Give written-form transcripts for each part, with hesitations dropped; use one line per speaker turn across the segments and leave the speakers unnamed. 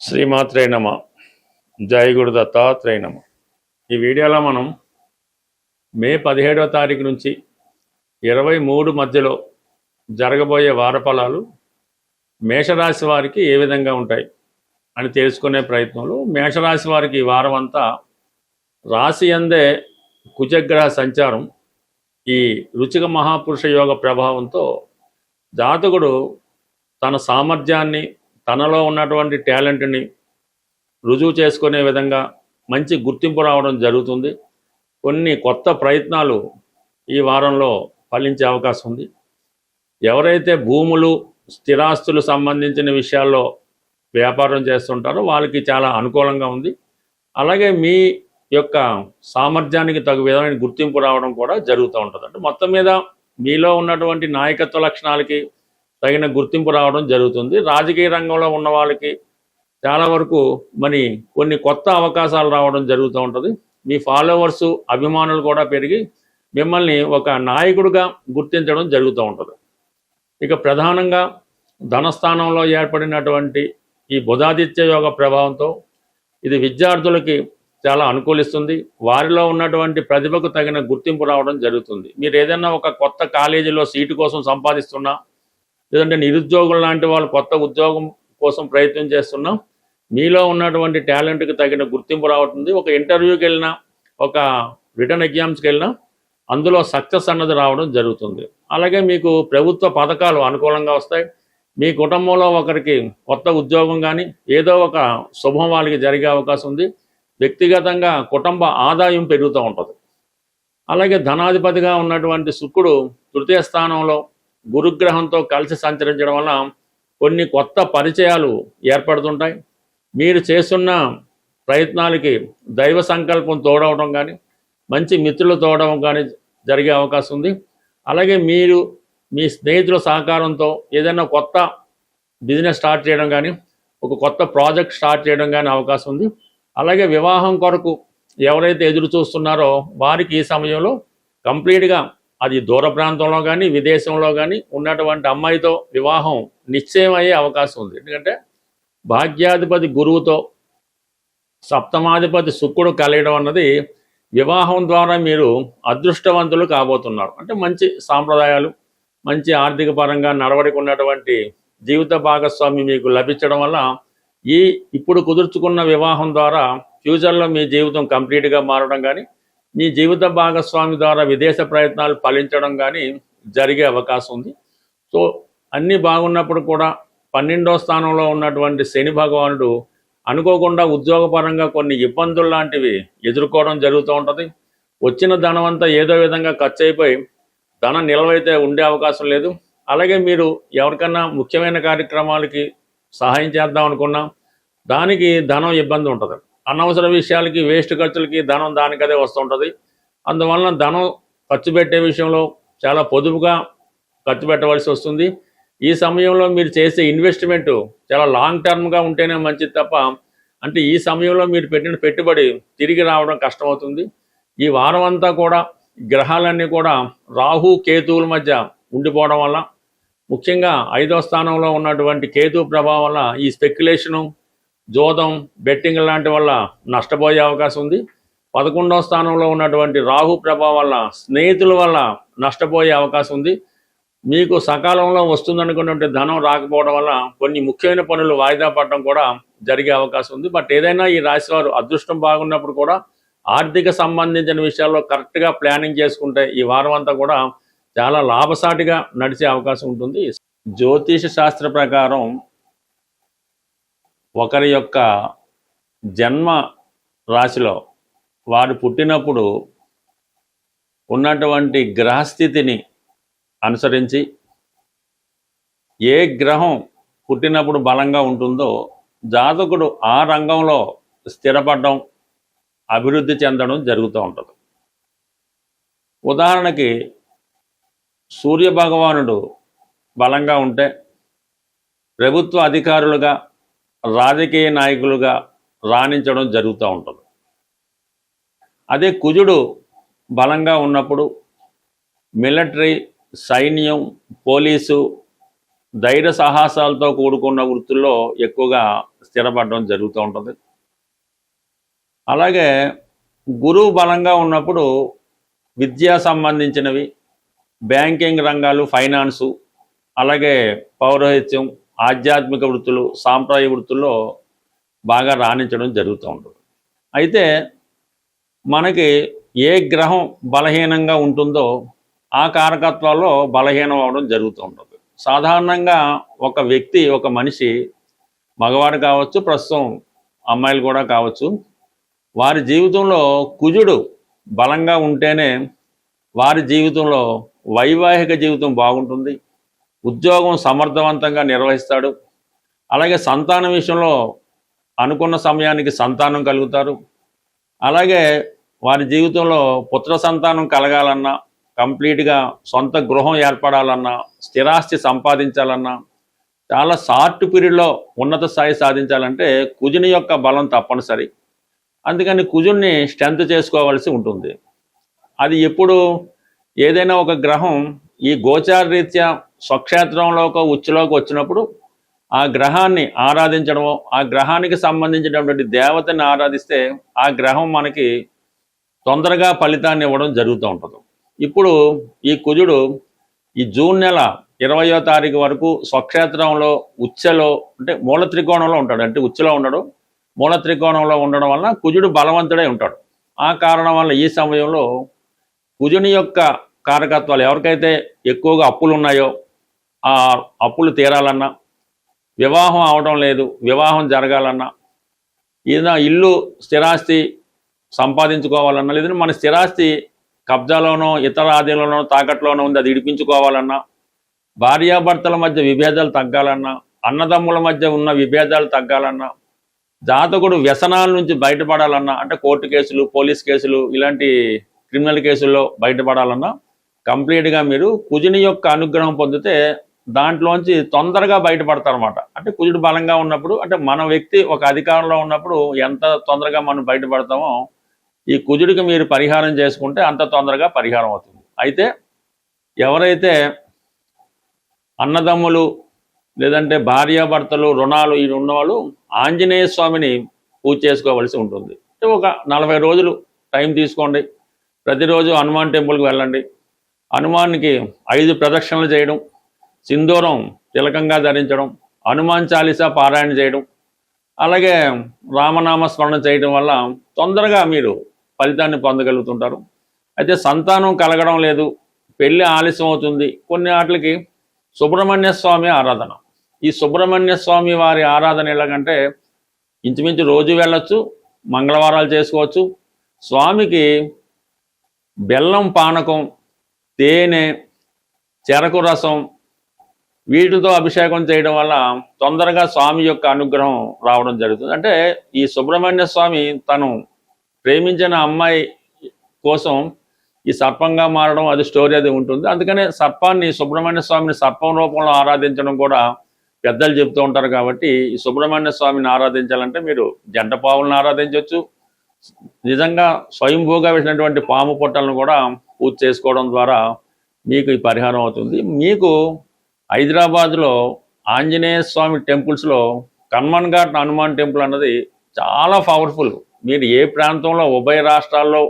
శ్రీమాత్రే నమ. జై గురు దత్తాత్రేయ నమ. ఈ వీడియోలో మనం మే 17వ తారీఖు నుంచి 23 మధ్యలో జరగబోయే వారఫలాలు మేషరాశి వారికి ఏ విధంగా ఉంటాయి అని తెలుసుకునే ప్రయత్నంలో, మేషరాశి వారికి ఈ వారం అంతా రాశి అందే కుజగ్రహ సంచారం ఈ రుచిక మహాపురుష యోగ ప్రభావంతో జాతకుడు తన సామర్థ్యాన్ని, తనలో ఉన్నటువంటి టాలెంట్ని రుజువు చేసుకునే విధంగా మంచి గుర్తింపు రావడం జరుగుతుంది. కొన్ని కొత్త ప్రయత్నాలు ఈ వారంలో ఫలించే అవకాశం ఉంది. ఎవరైతే భూములు, స్థిరాస్తులు సంబంధించిన విషయాల్లో వ్యాపారం చేస్తుంటారో వాళ్ళకి చాలా అనుకూలంగా ఉంది. అలాగే మీ యొక్క సామర్థ్యానికి తగు విధమైన గుర్తింపు రావడం కూడా జరుగుతూ ఉంటుంది. అంటే మొత్తం మీద మీలో ఉన్నటువంటి నాయకత్వ లక్షణాలకి తగిన గుర్తింపు రావడం జరుగుతుంది. రాజకీయ రంగంలో ఉన్న వాళ్ళకి చాలా వరకు కొన్ని కొత్త అవకాశాలు రావడం జరుగుతూ ఉంటుంది. మీ ఫాలోవర్సు, అభిమానులు కూడా పెరిగి మిమ్మల్ని ఒక నాయకుడిగా గుర్తించడం జరుగుతూ ఉంటుంది. ఇక ప్రధానంగా ధనస్థానంలో ఏర్పడినటువంటి ఈ బుధాదిత్య యోగ ప్రభావంతో ఇది విద్యార్థులకి చాలా అనుకూలిస్తుంది. వారిలో ఉన్నటువంటి ప్రతిభకు తగిన గుర్తింపు రావడం జరుగుతుంది. మీరు ఏదైనా ఒక కొత్త కాలేజీలో సీటు కోసం సంపాదిస్తున్నా, లేదంటే నిరుద్యోగులు లాంటి వాళ్ళు కొత్త ఉద్యోగం కోసం ప్రయత్నం చేస్తున్నాం, మీలో ఉన్నటువంటి టాలెంట్కి తగిన గుర్తింపు రావుతుంది. ఒక ఇంటర్వ్యూకి వెళ్ళినా, ఒక రిటర్న్ ఎగ్జామ్స్కి వెళ్ళినా అందులో సక్సెస్ అన్నది రావడం జరుగుతుంది. అలాగే మీకు ప్రభుత్వ పథకాలు అనుకూలంగా వస్తాయి. మీ కుటుంబంలో ఒకరికి కొత్త ఉద్యోగం కానీ ఏదో ఒక శుభం వాళ్ళకి జరిగే అవకాశం ఉంది. వ్యక్తిగతంగా కుటుంబ ఆదాయం పెరుగుతూ ఉంటుంది. అలాగే ధనాధిపతిగా ఉన్నటువంటి శుక్రుడు తృతీయ స్థానంలో గురుగ్రహంతో కలిసి సంచరించడం వల్ల కొన్ని కొత్త పరిచయాలు ఏర్పడుతుంటాయి. మీరు చేస్తున్న ప్రయత్నాలకి దైవ సంకల్పం తోడవడం కానీ, మంచి మిత్రులు తోడడం కానీ జరిగే అవకాశం ఉంది. అలాగే మీరు మీ స్నేహితుల సహకారంతో ఏదైనా కొత్త బిజినెస్ స్టార్ట్ చేయడం కానీ, ఒక కొత్త ప్రాజెక్ట్ స్టార్ట్ చేయడం కానీ అవకాశం ఉంది. అలాగే వివాహం కొరకు ఎవరైతే ఎదురు చూస్తున్నారో వారికి ఈ సమయంలో కంప్లీట్గా అది దూర ప్రాంతంలో కానీ, విదేశంలో కానీ ఉన్నటువంటి అమ్మాయితో వివాహం నిశ్చయం అయ్యే అవకాశం ఉంది. ఎందుకంటే భాగ్యాధిపతి గురువుతో సప్తమాధిపతి శుక్రుడు కలయడం అన్నది వివాహం ద్వారా మీరు అదృష్టవంతులు కాబోతున్నారు. అంటే మంచి సాంప్రదాయాలు, మంచి ఆర్థిక పరంగా నడవడిక ఉన్నటువంటి జీవిత భాగస్వామి మీకు లభించడం వల్ల ఇప్పుడు కుదుర్చుకున్న వివాహం ద్వారా ఫ్యూచర్లో మీ జీవితం కంప్లీట్గా మారడం కానీ, మీ జీవిత భాగస్వామి ద్వారా విదేశ ప్రయత్నాలు ఫలించడం కానీ జరిగే అవకాశం ఉంది. సో అన్నీ బాగున్నప్పుడు కూడా 12వ స్థానంలో ఉన్నటువంటి శని భగవానుడు అనుకోకుండా ఉద్యోగపరంగా కొన్ని ఇబ్బందులు లాంటివి ఎదుర్కోవడం జరుగుతూ ఉంటుంది. వచ్చిన ధనం అంతా ఏదో విధంగా ఖర్చు అయిపోయి ధనం నిల్వైతే ఉండే అవకాశం లేదు. అలాగే మీరు ఎవరికన్నా ముఖ్యమైన కార్యక్రమాలకి సహాయం చేద్దాం అనుకున్నా దానికి ధనం ఇబ్బంది ఉంటుంది. అనవసర విషయాలకి, వేస్ట్ ఖర్చులకి ధనం దానికదే వస్తుంటుంది. అందువలన ధనం ఖర్చు పెట్టే విషయంలో చాలా పొదుపుగా ఖర్చు పెట్టవలసి వస్తుంది. ఈ సమయంలో మీరు చేసే ఇన్వెస్ట్మెంటు చాలా లాంగ్ టర్మ్గా ఉంటేనే మంచిది తప్ప, అంటే ఈ సమయంలో మీరు పెట్టిన పెట్టుబడి తిరిగి రావడం కష్టమవుతుంది. ఈ వారం అంతా కూడా గ్రహాలన్నీ కూడా రాహు కేతువుల మధ్య ఉండిపోవడం వల్ల, ముఖ్యంగా 5వ స్థానంలో ఉన్నటువంటి కేతు ప్రభావం వల్ల ఈ స్పెక్యులేషను, జోదం, బెట్టింగ్ లాంటి వల్ల నష్టపోయే అవకాశం ఉంది. 11వ స్థానంలో ఉన్నటువంటి రాహు ప్రభావం వల్ల స్నేహితుల వల్ల నష్టపోయే అవకాశం ఉంది. మీకు సకాలంలో వస్తుందనుకున్నటువంటి ధనం రాకపోవడం వల్ల కొన్ని ముఖ్యమైన పనులు వాయిదా పడడం కూడా జరిగే అవకాశం ఉంది. బట్ ఏదైనా ఈ రాశి వారు అదృష్టం బాగున్నప్పుడు కూడా ఆర్థిక సంబంధించిన విషయాల్లో కరెక్ట్గా ప్లానింగ్ చేసుకుంటే ఈ వారం అంతా కూడా చాలా లాభసాటిగా నడిచే అవకాశం ఉంటుంది. జ్యోతిష శాస్త్ర ప్రకారం ఒకరి యొక్క జన్మ రాశిలో వారు పుట్టినప్పుడు ఉన్నటువంటి గ్రహస్థితిని అనుసరించి ఏ గ్రహం పుట్టినప్పుడు బలంగా ఉంటుందో జాతకుడు ఆ రంగంలో స్థిరపడడం, అభివృద్ధి చెందడం జరుగుతూ ఉంటుంది. ఉదాహరణకి సూర్య భగవానుడు బలంగా ఉంటే ప్రభుత్వ అధికారులుగా, రాజకీయ నాయకులుగా రాణించడం జరుగుతూ ఉంటుంది. అదే కుజుడు బలంగా ఉన్నప్పుడు మిలిటరీ, సైన్యం, పోలీసు, ధైర్య సాహసాలతో కూడుకున్న వృత్తుల్లో ఎక్కువగా స్థిరపడడం జరుగుతూ ఉంటుంది. అలాగే గురువు బలంగా ఉన్నప్పుడు విద్యా సంబంధించినవి, బ్యాంకింగ్ రంగాలు, ఫైనాన్సు, అలాగే పౌరోహిత్యం, ఆధ్యాత్మిక వృత్తులు, సాంప్రదాయ వృత్తుల్లో బాగా రాణించడం జరుగుతూ ఉంటుంది. అయితే మనకి ఏ గ్రహం బలహీనంగా ఉంటుందో ఆ కారకత్వాల్లో బలహీనం అవడం జరుగుతూ ఉంటుంది. సాధారణంగా ఒక వ్యక్తి, ఒక మనిషి, మగవాడు కావచ్చు, ప్రస్తుతం అమ్మాయిలు కూడా కావచ్చు, వారి జీవితంలో కుజుడు బలంగా ఉంటేనే వారి జీవితంలో వైవాహిక జీవితం బాగుంటుంది, ఉద్యోగం సమర్థవంతంగా నిర్వహిస్తాడు, అలాగే సంతానం విషయంలో అనుకున్న సమయానికి సంతానం కలుగుతారు. అలాగే వారి జీవితంలో పుత్ర సంతానం కలగాలన్నా, కంప్లీట్గా సొంత గృహం ఏర్పడాలన్నా, స్థిరాస్తి సంపాదించాలన్నా, చాలా షార్ట్ పీరియడ్లో ఉన్నత స్థాయి సాధించాలంటే కుజుని యొక్క బలం తప్పనిసరి. అందుకని కుజుడిని స్ట్రెంత్ చేసుకోవాల్సి ఉంటుంది. అది ఎప్పుడు ఏదైనా ఒక గ్రహం ఈ గోచార రీత్యా స్వక్షేత్రంలోకి ఉచ్చులోకి వచ్చినప్పుడు ఆ గ్రహాన్ని ఆరాధించడమో, ఆ గ్రహానికి సంబంధించినటువంటి దేవతని ఆరాధిస్తే ఆ గ్రహం మనకి తొందరగా ఫలితాన్ని ఇవ్వడం జరుగుతూ ఉంటుంది. ఇప్పుడు ఈ కుజుడు ఈ జూన్ నెల 20వ తారీఖు వరకు స్వక్షేత్రంలో ఉచ్చలో, అంటే మూల త్రికోణంలో ఉంటాడు. అంటే ఉచ్చలో ఉండడు, మూల త్రికోణంలో ఉండడం వల్ల కుజుడు బలవంతుడై ఉంటాడు. ఆ కారణం వల్ల ఈ సమయంలో కుజుని యొక్క కారకత్వాలు, ఎవరికైతే ఎక్కువగా అప్పులు ఉన్నాయో ఆ అప్పులు తీరాలన్నా, వివాహం అవడం లేదు, వివాహం జరగాలన్నా, ఏదైనా ఇల్లు స్థిరాస్తి సంపాదించుకోవాలన్నా, లేదంటే మన స్థిరాస్తి కబ్జాలోనో ఇతర ఆధీనంలోనో తాకట్లోనో ఉంది, అది ఇడిపించుకోవాలన్నా, భార్యాభర్తల మధ్య విభేదాలు తగ్గాలన్నా, అన్నదమ్ముల మధ్య ఉన్న విభేదాలు తగ్గాలన్నా, జాతకుడు వ్యసనాల నుంచి బయటపడాలన్నా, అంటే కోర్టు కేసులు, పోలీస్ కేసులు, ఇలాంటి క్రిమినల్ కేసుల్లో బయటపడాలన్నా కంప్లీట్గా మీరు కుజుని యొక్క అనుగ్రహం పొందితే దాంట్లోంచి తొందరగా బయటపడతారన్నమాట. అంటే కుజుడు బలంగా ఉన్నప్పుడు, అంటే మన వ్యక్తి ఒక అధికారంలో ఉన్నప్పుడు ఎంత తొందరగా మనం బయటపడతామో ఈ కుజుడికి మీరు పరిహారం చేసుకుంటే అంత తొందరగా పరిహారం అవుతుంది. అయితే ఎవరైతే అన్నదమ్ములు లేదంటే భార్యాభర్తలు రుణాలు ఇవి ఉన్నవాళ్ళు ఆంజనేయ స్వామిని పూజ చేసుకోవలసి ఉంటుంది. ఒక 40 రోజులు టైం తీసుకోండి. ప్రతిరోజు హనుమాన్ టెంపుల్కి వెళ్ళండి. హనుమాన్కి 5 ప్రదక్షిణలు చేయడం, సింధూరం తిలకంగా ధరించడం, హనుమాన్ చాలీసా పారాయణ చేయడం, అలాగే రామనామ స్మరణ చేయడం వల్ల తొందరగా మీరు ఫలితాన్ని పొందగలుగుతుంటారు. అయితే సంతానం కలగడం లేదు, పెళ్ళి ఆలస్యం అవుతుంది, కొన్ని వాటికి సుబ్రహ్మణ్య స్వామి ఆరాధన. ఈ సుబ్రహ్మణ్య స్వామి వారి ఆరాధన ఎలాగంటే ఇంచుమించు రోజు వెళ్ళొచ్చు, మంగళవారాలు చేసుకోవచ్చు. స్వామికి బెల్లం పానకం, తేనె, చెరకు రసం వీటితో అభిషేకం చేయడం వల్ల తొందరగా స్వామి యొక్క అనుగ్రహం రావడం జరుగుతుంది. అంటే ఈ సుబ్రహ్మణ్య స్వామి తను ప్రేమించిన అమ్మాయి కోసం ఈ సర్పంగా మారడం, అది స్టోరీ అది ఉంటుంది. అందుకనే సర్పాన్ని, సుబ్రహ్మణ్య స్వామిని సర్పం రూపంలో ఆరాధించడం కూడా పెద్దలు చెప్తూ ఉంటారు. కాబట్టి ఈ సుబ్రహ్మణ్య స్వామిని ఆరాధించాలంటే మీరు జంట పావులను ఆరాధించవచ్చు, నిజంగా స్వయంభూగా వేసినటువంటి పాము పొట్టలను కూడా పూజ చేసుకోవడం ద్వారా మీకు ఈ పరిహారం అవుతుంది. మీకు హైదరాబాద్లో ఆంజనేయ స్వామి టెంపుల్స్లో కన్మన్ ఘాట్ హనుమాన్ టెంపుల్ అన్నది చాలా పవర్ఫుల్. మీరు ఏ ప్రాంతంలో, ఉభయ రాష్ట్రాల్లో,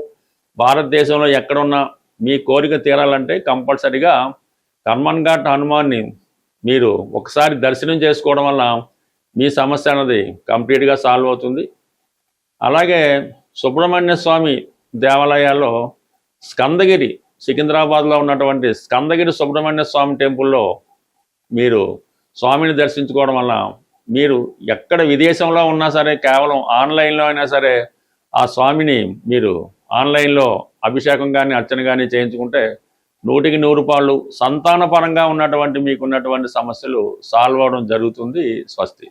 భారతదేశంలో ఎక్కడున్నా మీ కోరిక తీరాలంటే కంపల్సరిగా కన్మన్ ఘాట్ హనుమాన్ని మీరు ఒకసారి దర్శనం చేసుకోవడం వల్ల మీ సమస్య అన్నది కంప్లీట్గా సాల్వ్ అవుతుంది. అలాగే సుబ్రహ్మణ్య స్వామి దేవాలయాల్లో స్కందగిరి, సికింద్రాబాద్లో ఉన్నటువంటి స్కందగిరి సుబ్రహ్మణ్య స్వామి టెంపుల్లో మీరు స్వామిని దర్శించుకోవడం వల్ల మీరు ఎక్కడ విదేశంలో ఉన్నా సరే, కేవలం ఆన్లైన్లో అయినా సరే ఆ స్వామిని మీరు ఆన్లైన్లో అభిషేకం కానీ అర్చన కానీ చేయించుకుంటే 100కి 100 రూపాయలు సంతానపరంగా ఉన్నటువంటి మీకున్నటువంటి సమస్యలు సాల్వ్ అవడం జరుగుతుంది. స్వస్తి.